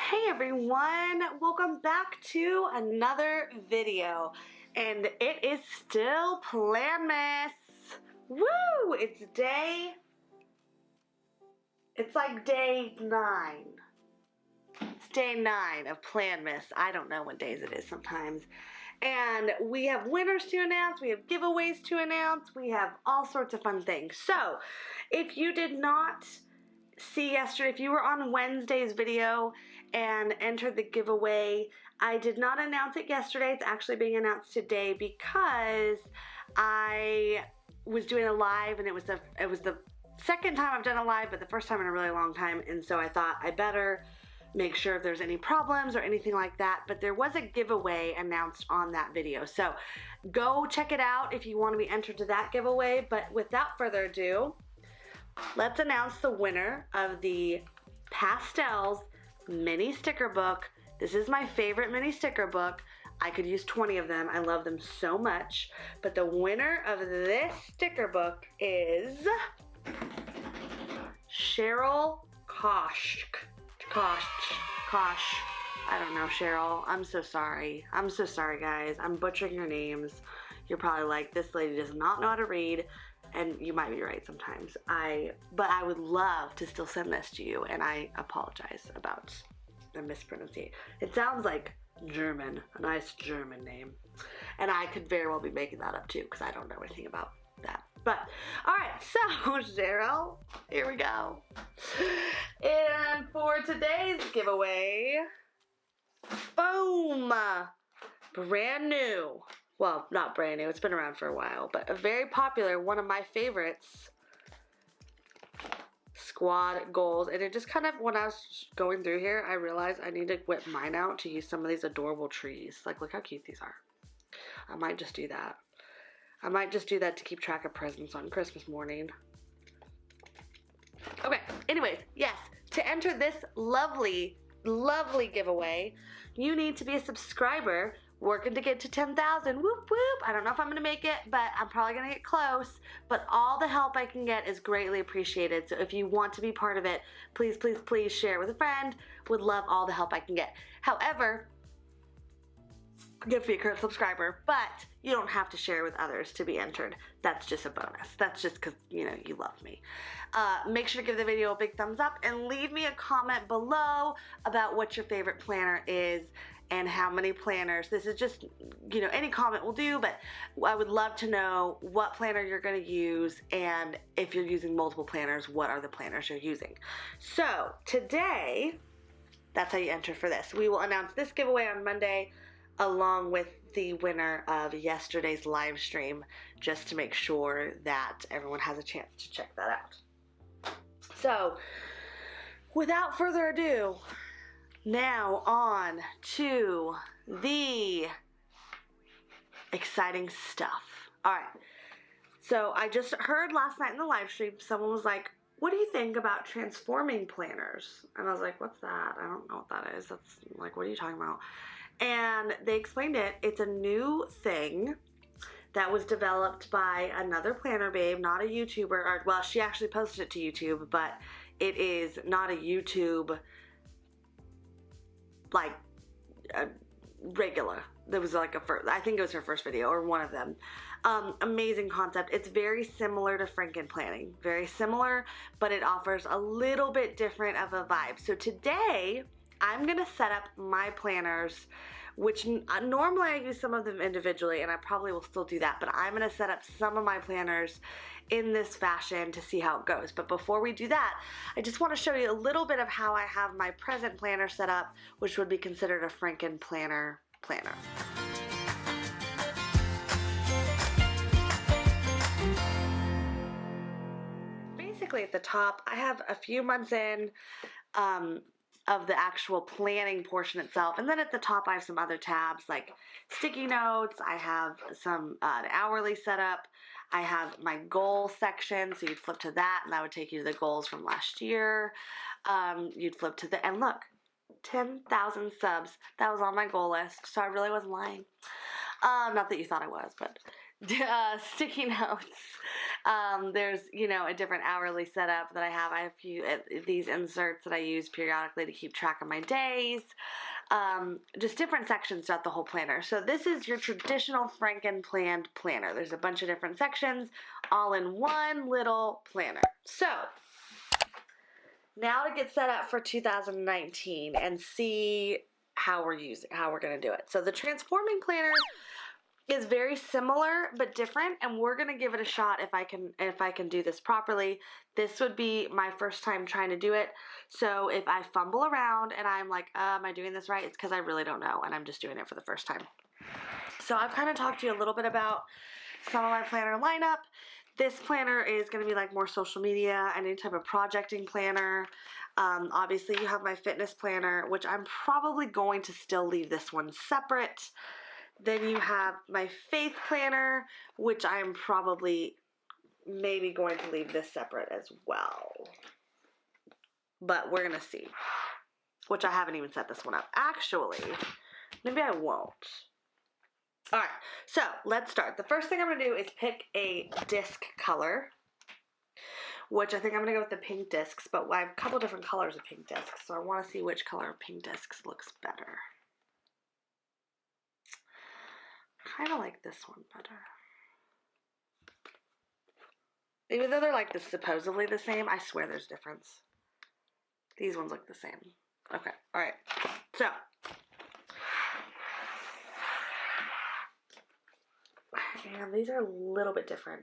Hey everyone, welcome back to another video, and it is still Planmas. Woo! It's like day 9. It's day 9 of Planmas. I don't know what days it is sometimes. And we have winners to announce, we have giveaways to announce, we have all sorts of fun things. So, if you did not see yesterday, if you were on Wednesday's video and entered the giveaway, I did not announce it yesterday. It's actually being announced today because I was doing a live, and it was the second time I've done a live, but the first time in a really long time, and so I thought I better make sure if there's any problems or anything like that. But there was a giveaway announced on that video, so go check it out if you want to be entered to that giveaway. But without further ado, let's announce the winner of the Pastels mini sticker book. This is my favorite mini sticker book. I could use 20 of them. I love them so much. But the winner of this sticker book is Cheryl Kosh. I don't know, Cheryl. I'm so sorry. I'm so sorry, guys. I'm butchering your names. You're probably like, this lady does not know how to read. And you might be right sometimes. But I would love to still send this to you, and I apologize about the mispronunciation. It sounds like German, a nice German name. And I could very well be making that up too, because I don't know anything about that. But, alright, so Cheryl, here we go. And for today's giveaway, boom! Brand new. Well, not brand new, it's been around for a while, but a very popular, one of my favorites, Squad Goals. And it just kind of, when I was going through here, I realized I need to whip mine out to use some of these adorable trees. Like, look how cute these are. I might just do that. I might just do that to keep track of presents on Christmas morning. Okay, anyways, yes, to enter this lovely, lovely giveaway, you need to be a subscriber. Working to get to 10,000, whoop whoop. I don't know if I'm gonna make it, but I'm probably gonna get close. But all the help I can get is greatly appreciated. So if you want to be part of it, please, please, please share it with a friend. Would love all the help I can get. However, you have to be a current subscriber, but you don't have to share with others to be entered. That's just a bonus. That's just because, you know, you love me. Make sure to give the video a big thumbs up and leave me a comment below about what your favorite planner is and how many planners. This is just, you know, any comment will do, but I would love to know what planner you're gonna use, and if you're using multiple planners, what are the planners you're using. So today, that's how you enter for this. We will announce this giveaway on Monday, along with the winner of yesterday's live stream, just to make sure that everyone has a chance to check that out. So, without further ado, now on to the exciting stuff. Alright, so I just heard last night in the live stream, someone was like, what do you think about transforming planners? And I was like, what's that? I don't know what that is. That's like, what are you talking about? And they explained it. It's a new thing that was developed by another planner babe, not a YouTuber. Or, well, she actually posted it to YouTube, but it is not a YouTube, like, regular. There was like I think it was her first video, or one of them. Amazing concept. It's very similar to Franken planning. Very similar, but it offers a little bit different of a vibe. So today, I'm gonna set up my planners, which normally I use some of them individually, and I probably will still do that, but I'm gonna set up some of my planners in this fashion to see how it goes. But before we do that, I just wanna show you a little bit of how I have my present planner set up, which would be considered a Franken planner. Basically at the top, I have a few months in, of the actual planning portion itself. And then at the top I have some other tabs like sticky notes, I have some hourly setup, I have my goal section, so you'd flip to that and that would take you to the goals from last year. You'd flip to the, and look, 10,000 subs. That was on my goal list, so I really wasn't lying. Not that you thought I was, but sticky notes. There's, you know, a different hourly setup that I have. I have a few these inserts that I use periodically to keep track of my days. Just different sections throughout the whole planner. So this is your traditional Franken planned planner. There's a bunch of different sections all in one little planner. So now to get set up for 2019 and see how we're going to do it. So the transforming planner is very similar but different, and we're going to give it a shot if I can do this properly. This would be my first time trying to do it. So if I fumble around and I'm like, am I doing this right? It's because I really don't know and I'm just doing it for the first time. So I've kind of talked to you a little bit about some of my planner lineup. This planner is going to be like more social media and any type of projecting planner. Obviously you have my fitness planner, which I'm probably going to still leave this one separate. Then you have my faith planner, which I'm probably maybe going to leave this separate as well. But we're going to see. Which I haven't even set this one up. Actually, maybe I won't. Alright, so let's start. The first thing I'm going to do is pick a disc color, which I think I'm going to go with the pink discs, but I have a couple different colors of pink discs, so I want to see which color of pink discs looks better. Kind of like this one better. Even though they're like supposedly the same, I swear there's difference. These ones look the same. Okay, alright. So, man, these are a little bit different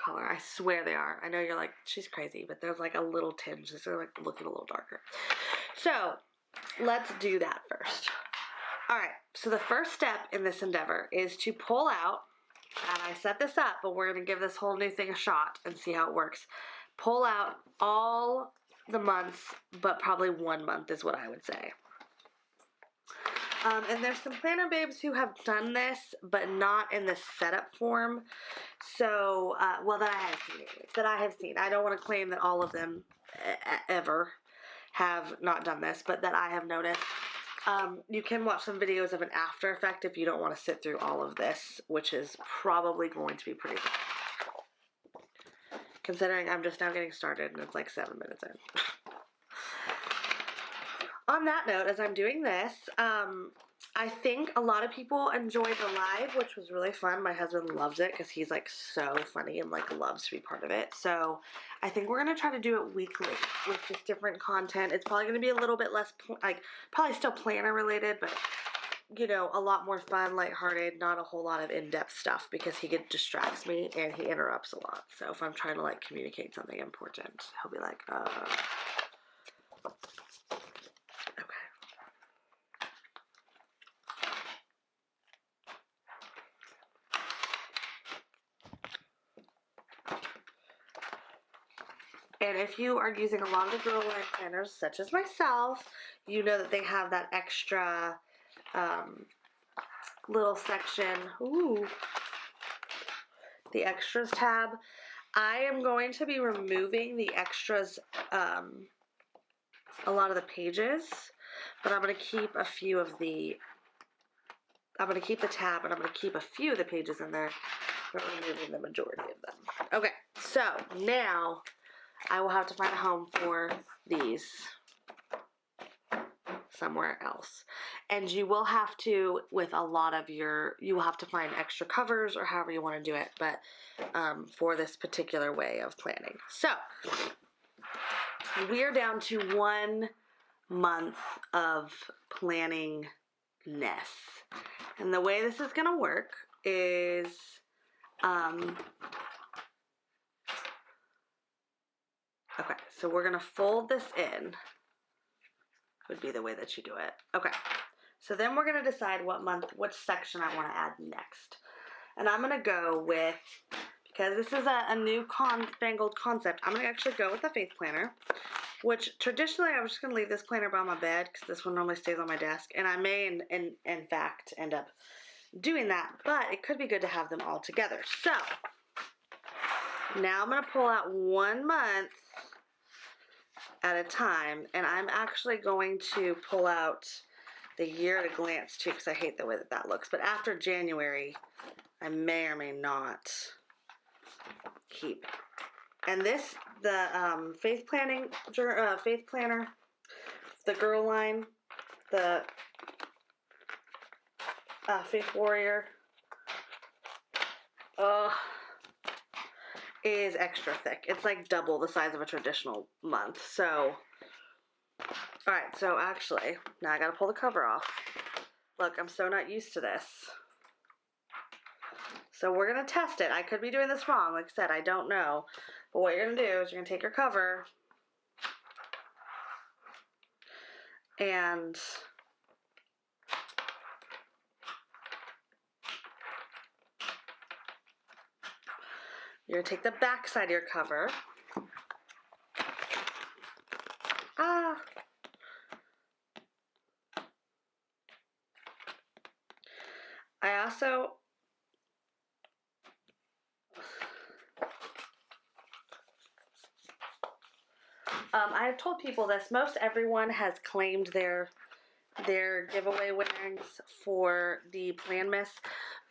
color. I swear they are. I know you're like, she's crazy, but there's like a little tinge. These are like looking a little darker. So, let's do that first. Alright, so the first step in this endeavor is to pull out, and I set this up, but we're going to give this whole new thing a shot and see how it works. Pull out all the months, but probably 1 month is what I would say. And there's some planner babes who have done this, but not in the setup form. So, well, that I have seen. I don't want to claim that all of them ever have not done this, but that I have noticed. You can watch some videos of an after effect if you don't want to sit through all of this, which is probably going to be pretty good. Considering I'm just now getting started and it's like 7 minutes in. On that note, as I'm doing this, I think a lot of people enjoyed the live, which was really fun. My husband loves it because he's like so funny and like loves to be part of it. So I think we're going to try to do it weekly with just different content. It's probably going to be a little bit less, like probably still planner related, but you know, a lot more fun, lighthearted, not a whole lot of in-depth stuff because he distracts me and he interrupts a lot. So if I'm trying to like communicate something important, he'll be like, And if you are using a lot of the girl line planners, such as myself, you know that they have that extra little section. Ooh, the extras tab. I am going to be removing the extras, a lot of the pages, but I'm going to keep a few of I'm going to keep the tab and I'm going to keep a few of the pages in there, but removing the majority of them. Okay, so now I will have to find a home for these somewhere else. And you will have to, with a lot of you will have to find extra covers or however you want to do it, but for this particular way of planning. So, we're down to 1 month of planningness. And the way this is going to work is, okay, so we're going to fold this in, would be the way that you do it. Okay, so then we're going to decide what section I want to add next. And I'm going to go with, because this is a new fangled concept, I'm going to actually go with the Faith Planner, which traditionally I'm just going to leave this planner by my bed because this one normally stays on my desk. And I may, in fact, end up doing that, but it could be good to have them all together. So, now I'm going to pull out 1 month at a time, and I'm actually going to pull out the year at a glance too, because I hate the way that looks. But after January, I may or may not keep. And this, the Faith Planner, the girl line, the Faith Warrior, is extra thick. It's like double the size of a traditional month. So, alright, so actually, now I gotta pull the cover off. Look, I'm so not used to this. So we're gonna test it. I could be doing this wrong. Like I said, I don't know. But what you're gonna do is you're gonna take your cover and you're gonna take the back side of your cover. I also I have told people this. Most everyone has claimed their giveaway winnings for the Plan Miss.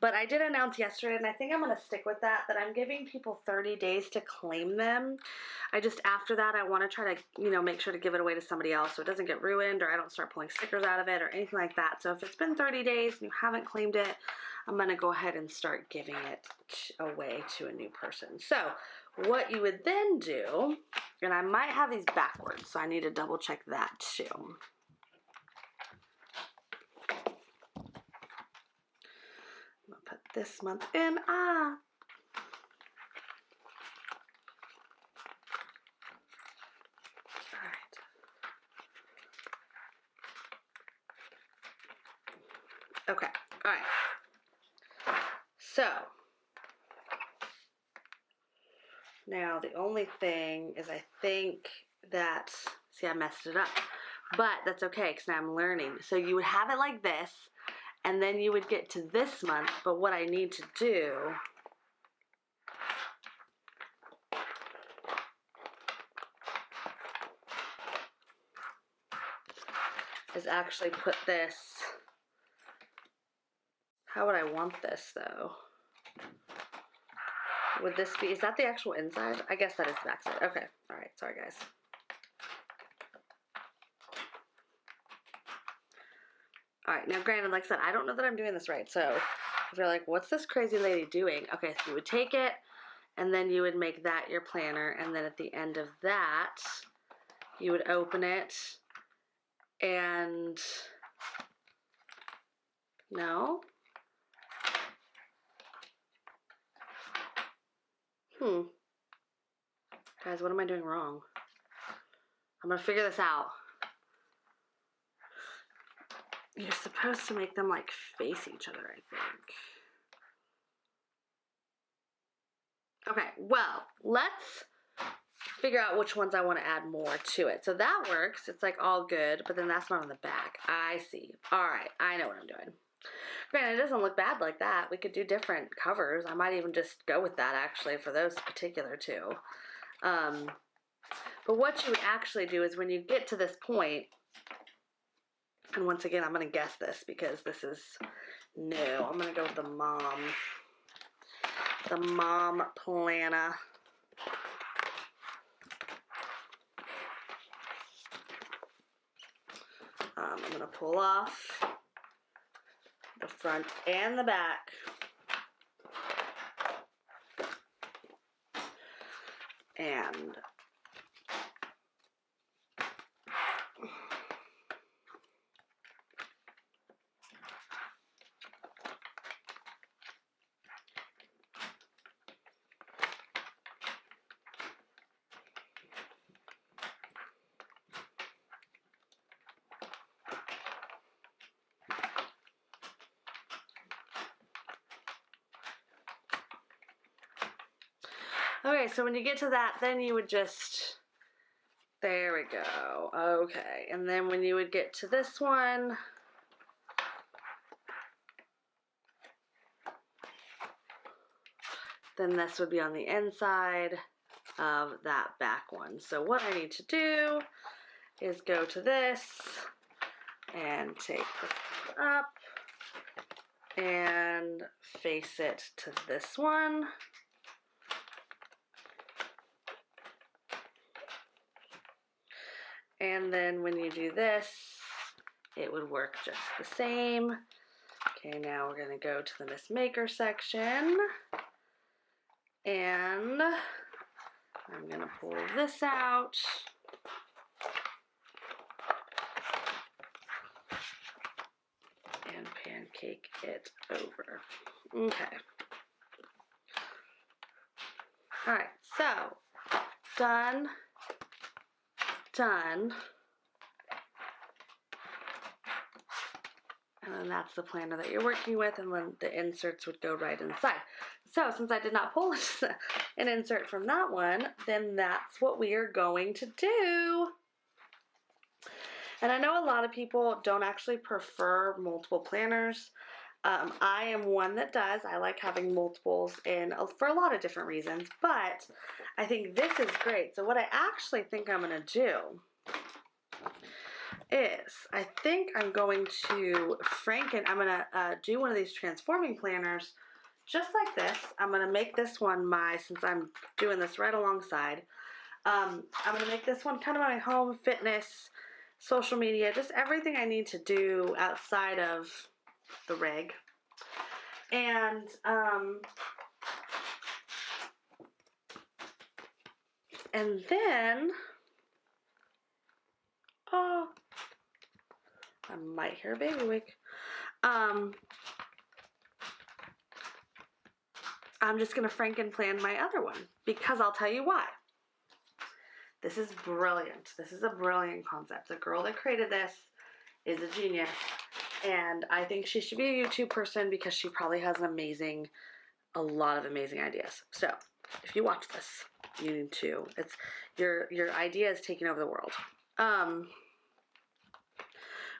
But I did announce yesterday, and I think I'm going to stick with that I'm giving people 30 days to claim them. After that, I want to try to, make sure to give it away to somebody else so it doesn't get ruined or I don't start pulling stickers out of it or anything like that. So if it's been 30 days and you haven't claimed it, I'm going to go ahead and start giving it away to a new person. So what you would then do, and I might have these backwards, so I need to double check that too. I'm going to put this month in. Okay, all right. So, now the only thing is I think that, see, I messed it up, but that's okay because now I'm learning. So you would have it like this, and then you would get to this month, but what I need to do is actually put this. How would I want this though? Would this be, is that the actual inside? I guess that is the back side. Okay, all right, sorry guys. All right, now granted, like I said, I don't know that I'm doing this right, so if you're like, what's this crazy lady doing? Okay, so you would take it, and then you would make that your planner, and then at the end of that, you would open it, and, no? Guys, what am I doing wrong? I'm gonna figure this out. You're supposed to make them like face each other, I think. Okay, well, let's figure out which ones I want to add more to it. So that works. It's like all good, but then that's not on the back. I see. All right, I know what I'm doing. Granted, it doesn't look bad like that. We could do different covers. I might even just go with that actually for those particular two. But what you would actually do is when you get to this point, and once again, I'm going to guess this because this is new. I'm going to go with the mom planner. I'm going to pull off the front and the back. And okay, so when you get to that, then you would just, there we go. Okay, and then when you would get to this one, then this would be on the inside of that back one. So what I need to do is go to this and take this up and face it to this one. And then when you do this, it would work just the same. Okay, now we're going to go to the Miss Maker section. And I'm going to pull this out. And pancake it over. Okay. Alright, so done. And then that's the planner that you're working with, and then the inserts would go right inside. So since I did not pull an insert from that one, then that's what we are going to do. And I know a lot of people don't actually prefer multiple planners. I am one that does. I like having multiples for a lot of different reasons, but I think this is great. So what I actually think I'm going to do is I'm going to I'm going to do one of these transforming planners just like this. I'm going to make this one since I'm doing this right alongside, I'm going to make this one kind of my home, fitness, social media, just everything I need to do outside of the rig. And then I might hear a baby wake. I'm just going to Franken-plan my other one, because I'll tell you why. This is brilliant. This is a brilliant concept. The girl that created this is a genius, and I think she should be a YouTube person because she probably has a lot of amazing ideas. So if you watch this, you need to. Your idea is taking over the world.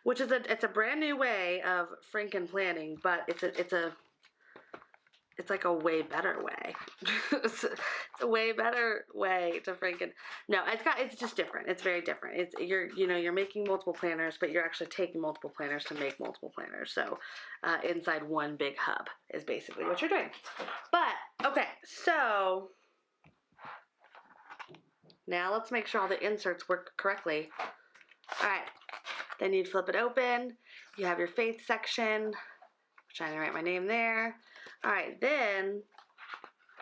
Which is it's a brand new way of Franken-planning, but it's like a way better way. It's a way better way to Franken. No, it's just different. It's very different. You're making multiple planners, but you're actually taking multiple planners to make multiple planners. So inside one big hub is basically what you're doing. But okay, so now let's make sure all the inserts work correctly. All right, then you'd flip it open. You have your faith section. I'm trying to write my name there. All right, then,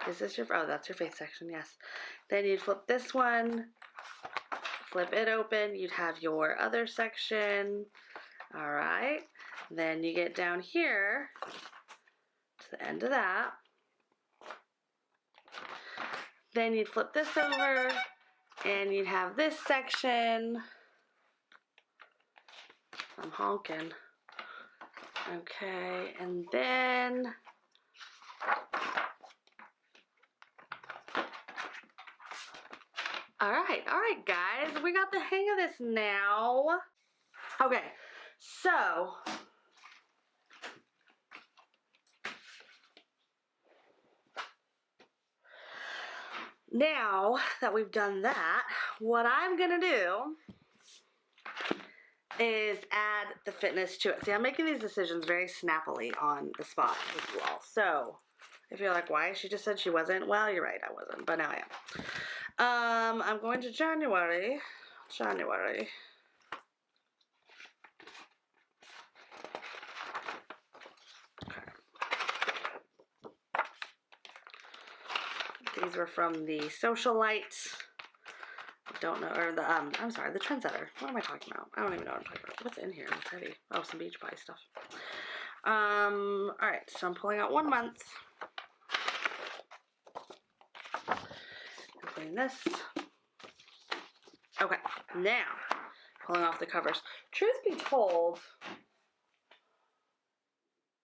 is this that's your faith section, yes. Then you'd flip this one, flip it open, you'd have your other section. All right, then you get down here to the end of that. Then you'd flip this over, and you'd have this section. I'm honking. Okay, and then all right, guys, we got the hang of this now. Okay, so now that we've done that, what I'm gonna do is add the fitness to it. See, I'm making these decisions very snappily on the spot as well. So if you're like, why? She just said she wasn't. Well, you're right, I wasn't, but now I am. I'm going to January. Okay. These were from the Socialite. Don't know, or I'm sorry, the Trendsetter. What am I talking about? I don't even know what I'm talking about. What's in here? It's heavy. Oh, some Beach Body stuff. Alright, so I'm pulling out 1 month. Opening this. Okay, now, pulling off the covers. Truth be told,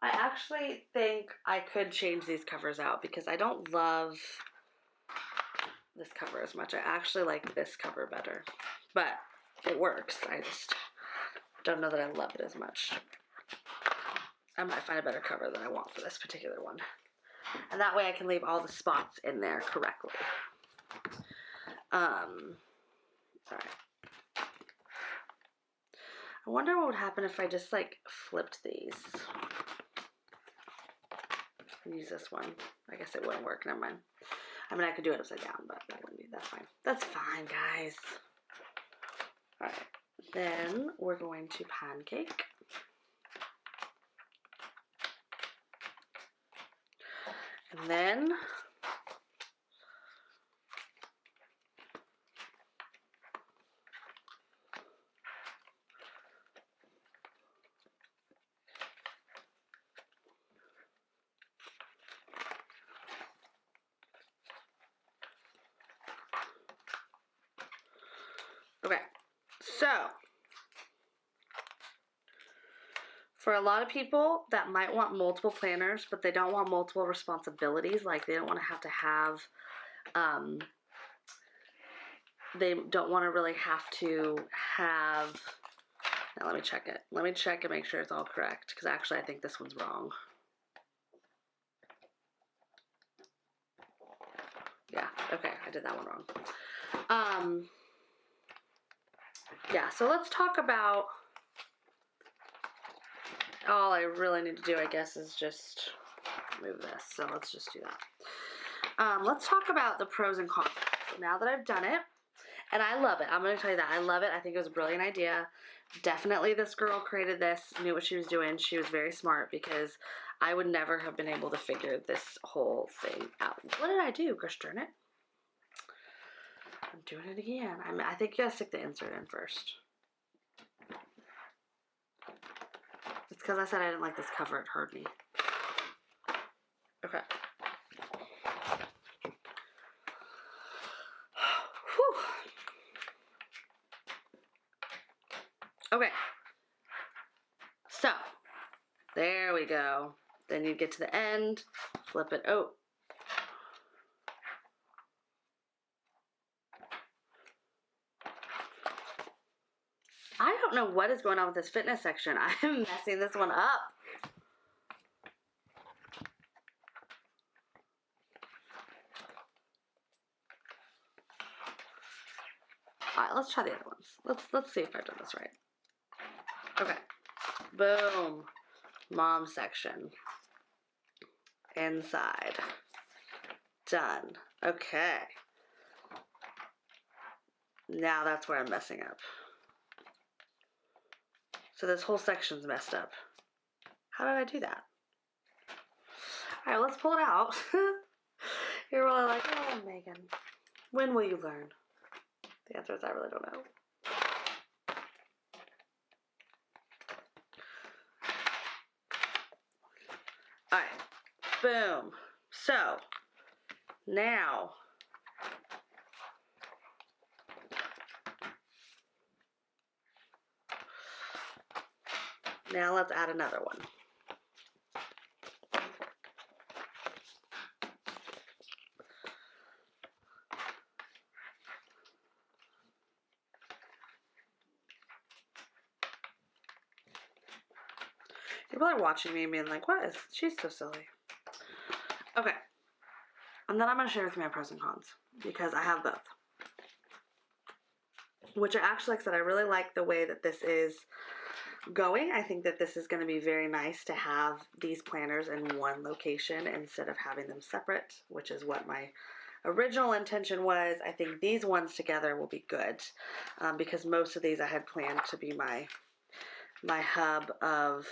I actually think I could change these covers out because I don't love this cover as much. I actually like this cover better, but it works. I just don't know that I love it as much. I might find a better cover than I want for this particular one, and that way I can leave all the spots in there correctly. Sorry. I wonder what would happen if I just like flipped these and use this one. I guess it wouldn't work. Never mind. I mean, I could do it upside down, but that's fine. That's fine, guys. All right. Then we're going to pancake. And then okay, so for a lot of people that might want multiple planners, but they don't want multiple responsibilities, like they don't want to have, they don't want to really have to have, now let me check it. Let me check and make sure it's all correct, because actually I think this one's wrong. Yeah, okay, I did that one wrong. Yeah, so let's talk about, all I really need to do, I guess, is just move this. So let's just do that. Let's talk about the pros and cons. Now that I've done it, and I love it. I'm going to tell you that. I love it. I think it was a brilliant idea. Definitely this girl created this, knew what she was doing. She was very smart, because I would never have been able to figure this whole thing out. What did I do? Gosh darn it. I'm doing it again. I think you gotta stick the insert in first. It's because I said I didn't like this cover. It hurt me. Okay. Whew. Okay. So, there we go. Then you get to the end, flip it. Oh. I don't know what is going on with this fitness section. I'm messing this one up. All right, let's try the other ones. Let's see if I've done this right. Okay. Boom. Mom section. Inside. Done. Okay. Now that's where I'm messing up. So this whole section's messed up. How did I do that? All right, let's pull it out. You're really like, oh, Megan, when will you learn? The answer is I really don't know. All right, boom. So now let's add another one. People are watching me and being like, what is, she's so silly. Okay. And then I'm going to share with you my pros and cons, because I have both. Which I actually, like I said, I really like the way that this is going. I think that this is going to be very nice to have these planners in one location instead of having them separate, which is what my original intention was. I think these ones together will be good, because most of these I had planned to be my hub of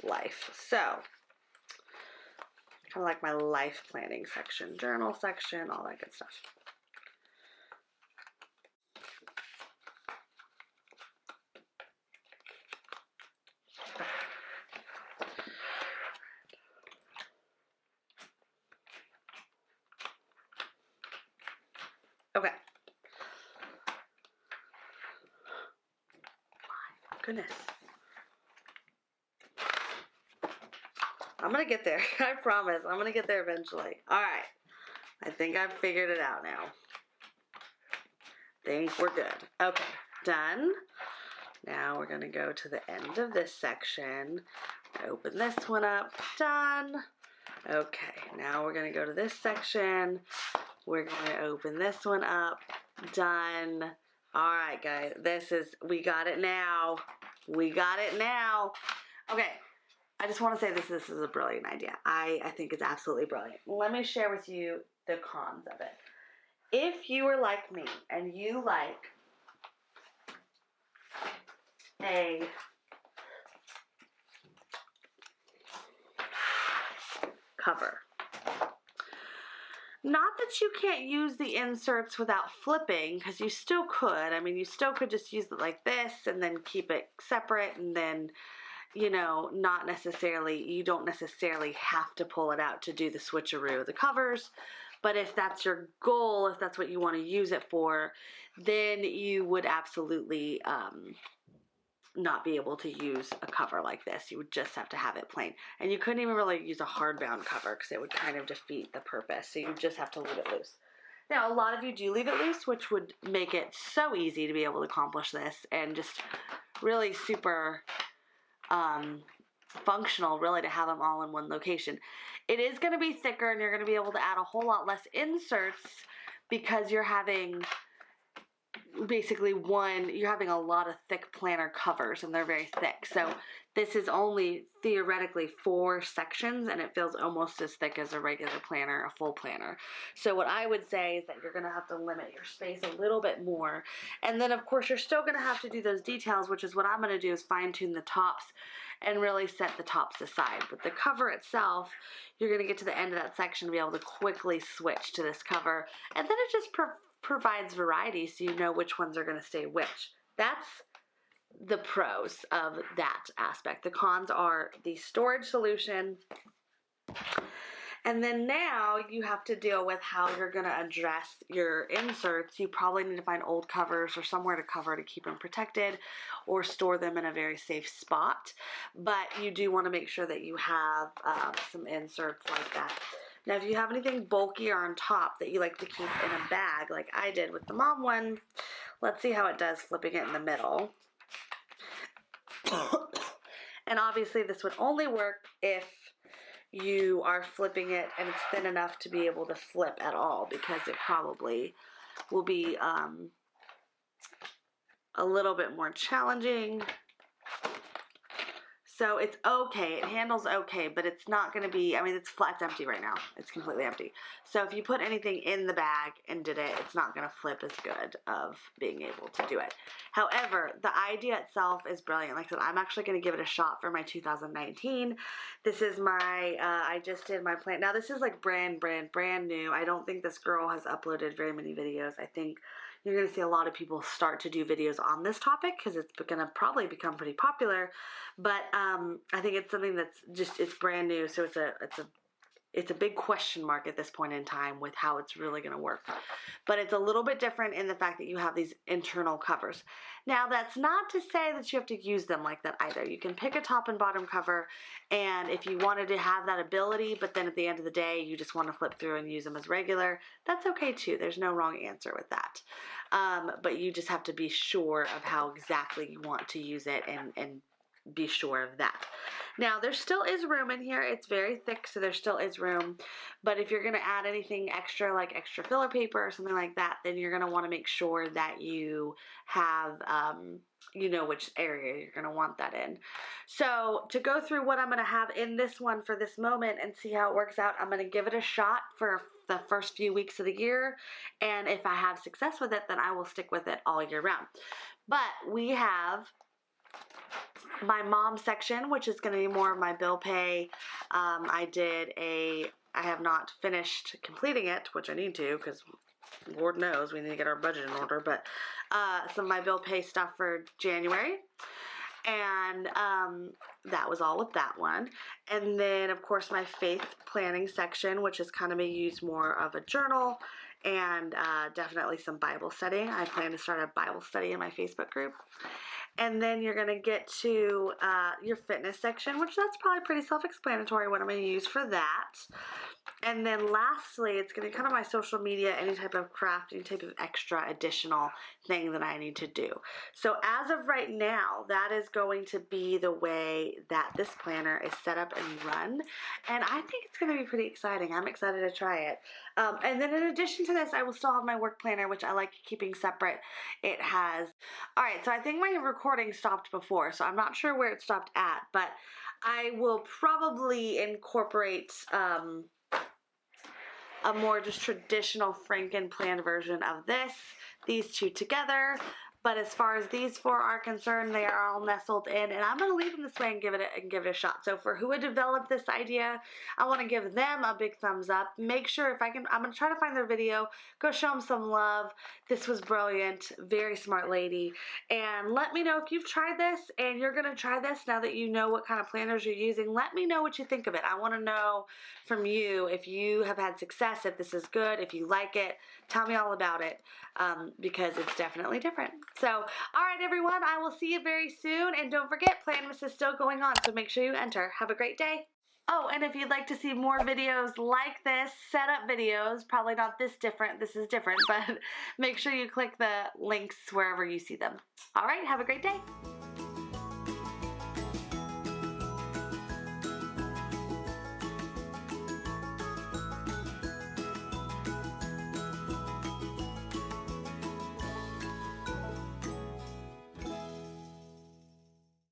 life. So, kind of like my life planning section, journal section, all that good stuff. Okay. My goodness. I'm going to get there. I promise. I'm going to get there eventually. All right. I think I've figured it out now. Think we're good. Okay. Done. Now we're going to go to the end of this section. Open this one up. Done. Okay. Now we're going to go to this section. We're going to open this one up. Done. All right, guys. We got it now. We got it now. Okay. I just want to say this is a brilliant idea. I think it's absolutely brilliant. Let me share with you the cons of it. if you are like me and you like a cover, not that you can't use the inserts without flipping, because you still could. I mean, you still could just use it like this and then keep it separate, and then, you know, not necessarily, you don't necessarily have to pull it out to do the switcheroo of the covers. But if that's your goal, if that's what you want to use it for, then you would absolutely not be able to use a cover like this. You would just have to have it plain. And you couldn't even really use a hardbound cover because it would kind of defeat the purpose. So you just have to leave it loose. Now, a lot of you do leave it loose, which would make it so easy to be able to accomplish this, and just really super functional, really, to have them all in one location. It is going to be thicker, and you're going to be able to add a whole lot less inserts because you're having basically you're having a lot of thick planner covers, and they're very thick. So this is only theoretically 4 sections, and it feels almost as thick as a regular planner, a full planner. So what I would say is that you're going to have to limit your space a little bit more. And then, of course, you're still going to have to do those details, which is what I'm going to do, is fine-tune the tops and really set the tops aside. But the cover itself, you're going to get to the end of that section and be able to quickly switch to this cover. And then it just provides variety, so you know which ones are going to stay which. That's the pros of that aspect. The cons are the storage solution, and then now you have to deal with how you're going to address your inserts. You probably need to find old covers or somewhere to cover to keep them protected, or store them in a very safe spot. But you do want to make sure that you have some inserts like that. Now, if you have anything bulkier on top that you like to keep in a bag, like I did with the mom one, let's see how it does flipping it in the middle. And obviously this would only work if you are flipping it and it's thin enough to be able to flip at all, because it probably will be a little bit more challenging. So it's okay, it handles okay, but it's not going to be, I mean, it's flat, it's empty right now. It's completely empty. So if you put anything in the bag and did it, it's not going to flip as good of being able to do it. However, the idea itself is brilliant. Like I said, I'm actually going to give it a shot for my 2019. This is my, I just did my plan. Now this is like brand new. I don't think this girl has uploaded very many videos. I think you're going to see a lot of people start to do videos on this topic because it's going to probably become pretty popular. But I think it's something that's just, it's brand new, so it's a big question mark at this point in time with how it's really going to work. But it's a little bit different in the fact that you have these internal covers. Now, that's not to say that you have to use them like that either. You can pick a top and bottom cover, and if you wanted to have that ability, but then at the end of the day, you just want to flip through and use them as regular, that's okay too. There's no wrong answer with that. But you just have to be sure of how exactly you want to use it and be sure of that. Now, there still is room in here. It's very thick, so there still is room. But if you're going to add anything extra, like extra filler paper or something like that, then you're going to want to make sure that you have, you know which area you're going to want that in. So to go through what I'm going to have in this one for this moment and see how it works out, I'm going to give it a shot for the first few weeks of the year. And if I have success with it, then I will stick with it all year round. But we have my mom section, which is going to be more of my bill pay. I have not finished completing it, which I need to, because Lord knows we need to get our budget in order, but some of my bill pay stuff for January. And that was all with that one. And then, of course, my faith planning section, which is kind of me use more of a journal, and definitely some Bible studying. I plan to start a Bible study in my Facebook group. And then you're going to get to your fitness section, which that's probably pretty self-explanatory what I'm going to use for that. And then lastly, it's going to be kind of my social media, any type of craft, any type of extra additional thing that I need to do. So as of right now, that is going to be the way that this planner is set up and run. And I think it's going to be pretty exciting. I'm excited to try it. And then in addition to this, I will still have my work planner, which I like keeping separate. It has, all right, so I think my recording stopped before, so I'm not sure where it stopped at, but I will probably incorporate a more just traditional Franken plan version of this. These two together. But as far as these four are concerned, they are all nestled in, and I'm going to leave them this way and give it a shot. So for who had developed this idea, I want to give them a big thumbs up. Make sure if I can, I'm going to try to find their video, go show them some love. This was brilliant, very smart lady. And let me know if you've tried this and you're going to try this now that you know what kind of planners you're using. Let me know what you think of it. I want to know from you if you have had success, if this is good, if you like it. Tell me all about it because it's definitely different. So, all right, everyone, I will see you very soon. And don't forget, Planmas is still going on, so make sure you enter. Have a great day. Oh, and if you'd like to see more videos like this, setup videos, probably not this different, this is different, but make sure you click the links wherever you see them. All right, have a great day.